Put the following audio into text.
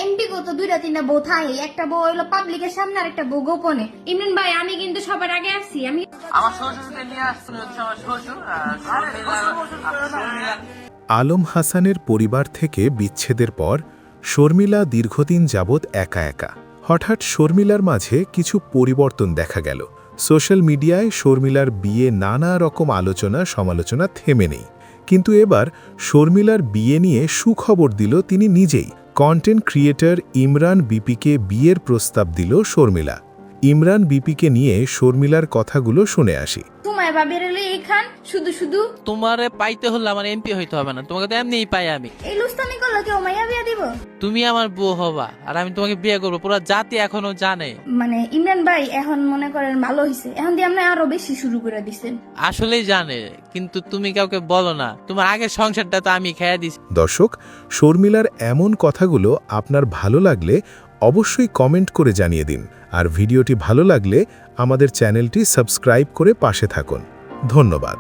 MP কত দুইটা তিনটা বউ থাকে, একটা বউ হইলো পাবলিকের সামনে আর একটা বউ গোপনে। ইমরান ভাই আমি কিন্তু সবার আগে আসছি। আমি আমার শ্বশুরকে নিয়ে আসছি, হচ্ছে আমার শ্বশুর আলম হাসানের পরিবার থেকে বিচ্ছেদের পর শর্মিলা দীর্ঘদিন যাবৎ একা একা। হঠাৎ শর্মিলার মাঝে কিছু পরিবর্তন দেখা গেল। সোশ্যাল মিডিয়ায় শর্মিলার বিয়ে নানা রকম আলোচনা সমালোচনা থেমে নেই, কিন্তু এবার শর্মিলার বিয়ে নিয়ে সুখবর দিল তিনি নিজেই। কন্টেন্ট ক্রিয়েটর ইমরান বিপিকে বিয়ের প্রস্তাব দিল শর্মিলা। ইমরান বিপিকে নিয়ে শর্মিলার কথাগুলো শুনে আসি। তোমায় বা বেরোলে এখান শুধু শুধু তোমারে পাইতে হলে আমার এমপি হইতে হবে না, তোমাকে তো এমনিই পাই আমি। এই লুস্তানি করলে কেউ মাইয়া বিয়া দিব? তুমি আমার বউ হবা আর আমি তোমাকে বিয়ে করবো, পুরো জাতি এখনো জানে। মানে ইমরান ভাই এখন মনে করেন ভালো হয়েছে, এখন দিয়ে আপনি আরো বেশি শুরু করে দিচ্ছেন। আসলেই জানে, কিন্তু তুমি কাউকে বলো না। তোমার আগের সংসারটা তো আমি খেয়ে দিছি। দর্শক, শর্মিলার এমন কথাগুলো আপনার ভালো লাগলে অবশ্যই কমেন্ট করে জানিয়ে দিন, আর ভিডিওটি ভালো লাগলে আমাদের চ্যানেলটি সাবস্ক্রাইব করে পাশে থাকুন। ধন্যবাদ।